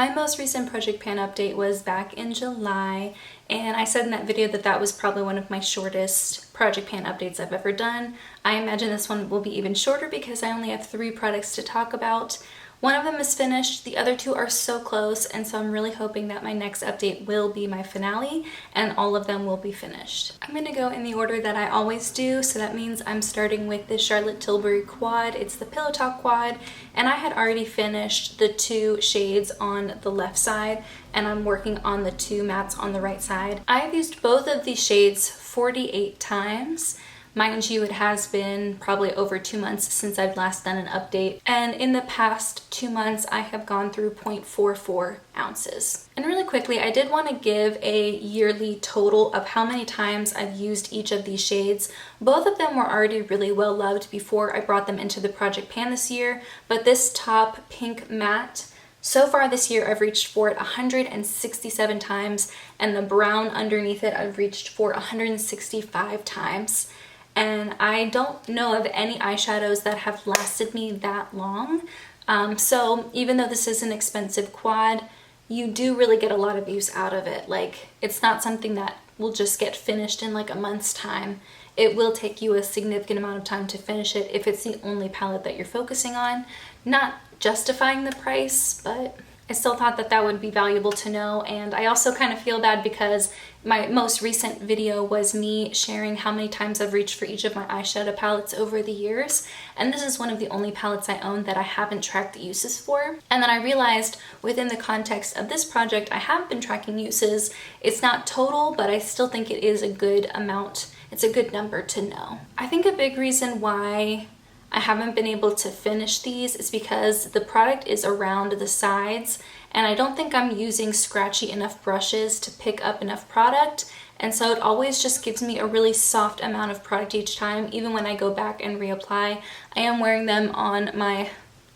My most recent project pan update was back in July, and I said in that video that that was probably one of my shortest project pan updates I've ever done. I imagine this one will be even shorter because I only have 3 products to talk about. One of them is finished, the other 2 are so close, and so I'm really hoping that my next update will be my finale and all of them will be finished. I'm going to go in the order that I always do, so that means I'm starting with the Charlotte Tilbury quad. It's the Pillow Talk quad, and I had already finished the 2 shades on the left side, and I'm working on the 2 mattes on the right side. I've used both of these shades 48 times. Mind you, it has been probably over 2 months since I've last done an update, and in the past 2 months I have gone through 0.44 ounces. And really quickly, I did want to give a yearly total of how many times I've used each of these shades. Both of them were already really well loved before I brought them into the project pan this year, but this top pink matte, so far this year I've reached for it 167 times, and the brown underneath it I've reached for 165 times. And I don't know of any eyeshadows that have lasted me that long. So even though this is an expensive quad, you do really get a lot of use out of it. Like, it's not something that will just get finished in like a month's time. It will take you a significant amount of time to finish it if it's the only palette that you're focusing on. Not justifying the price, but I still thought that that would be valuable to know. And I also kind of feel bad because my most recent video was me sharing how many times I've reached for each of my eyeshadow palettes over the years. And this is one of the only palettes I own that I haven't tracked the uses for. And then I realized within the context of this project, I have been tracking uses. It's not total, but I still think it is a good amount. It's a good number to know. I think a big reason why I haven't been able to finish these is because the product is around the sides, and I don't think I'm using scratchy enough brushes to pick up enough product, and so it always just gives me a really soft amount of product each time. Even when I go back and reapply, I am wearing them on my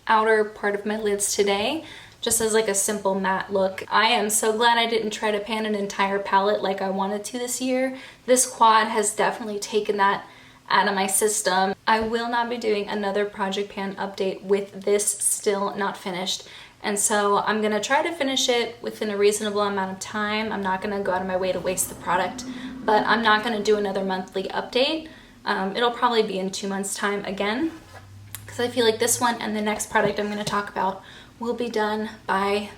outer part of my lids today, just as like a simple matte look. I am so glad I didn't try to pan an entire palette like I wanted to this year. This quad has definitely taken that out of my system. I will not be doing another project pan update with this still not finished, and so I'm gonna try to finish it within a reasonable amount of time. I'm not gonna go out of my way to waste the product, but I'm not gonna do another monthly update. It'll probably be in 2 months time again, because I feel like this one and the next product I'm gonna talk about will be done by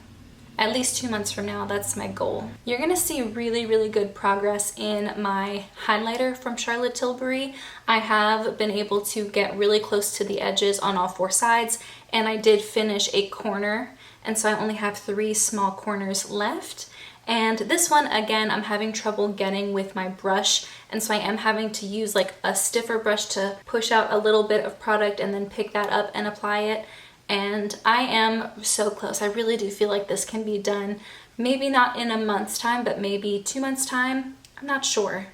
at least 2 months from now. That's my goal. You're gonna see really, really good progress in my highlighter from Charlotte Tilbury. I have been able to get really close to the edges on all 4 sides, and I did finish a corner, and so I only have 3 small corners left. And this one, again, I'm having trouble getting with my brush, and so I am having to use like a stiffer brush to push out a little bit of product and then pick that up and apply it. And I am so close. I really do feel like this can be done, maybe not in a month's time, but maybe 2 months' time. I'm not sure.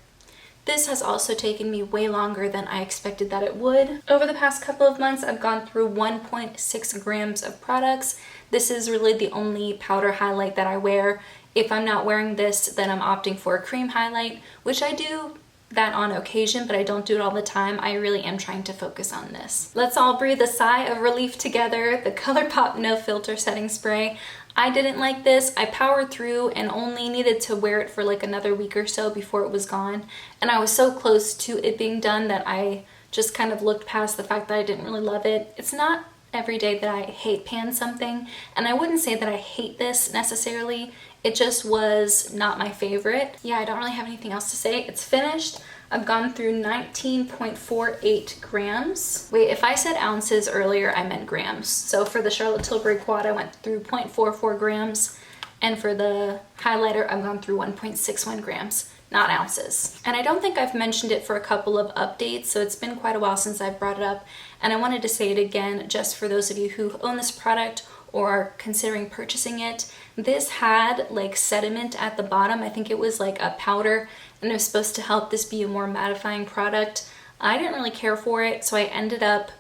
This has also taken me way longer than I expected that it would. Over the past couple of months, I've gone through 1.6 grams of products. This is really the only powder highlight that I wear. If I'm not wearing this, then I'm opting for a cream highlight, which I do that on occasion, but I don't do it all the time. I really am trying to focus on this. Let's all breathe a sigh of relief together. The ColourPop No Filter Setting Spray. I didn't like this. I powered through and only needed to wear it for like another week or so before it was gone. And I was so close to it being done that I just kind of looked past the fact that I didn't really love it. It's not every day that I hate pan something, and I wouldn't say that I hate this necessarily. It just was not my favorite. Yeah, I don't really have anything else to say. It's finished. I've gone through 19.48 grams. Wait, if I said ounces earlier, I meant grams. So for the Charlotte Tilbury quad, I went through 0.44 grams. And for the highlighter, I've gone through 1.61 grams, not ounces. And I don't think I've mentioned it for a couple of updates, so it's been quite a while since I've brought it up. And I wanted to say it again, just for those of you who own this product or are considering purchasing it. This had like sediment at the bottom. I think it was like a powder, and it was supposed to help this be a more mattifying product. I didn't really care for it, so I ended up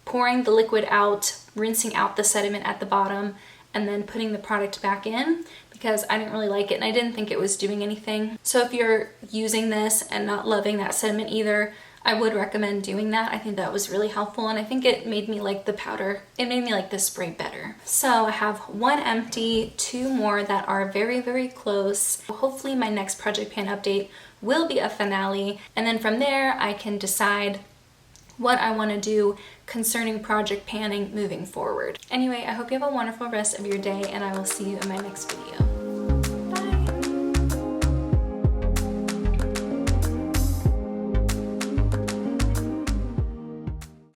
pouring the liquid out, rinsing out the sediment at the bottom, and then putting the product back in because I didn't really like it and I didn't think it was doing anything. So if you're using this and not loving that sediment either, I would recommend doing that. I think that was really helpful, and I think it made me like the powder. It made me like the spray better. So I have one empty, two more that are very, very close. Hopefully my next project pan update will be a finale, and then from there I can decide what I want to do concerning project panning moving forward. Anyway, I hope you have a wonderful rest of your day, and I will see you in my next video.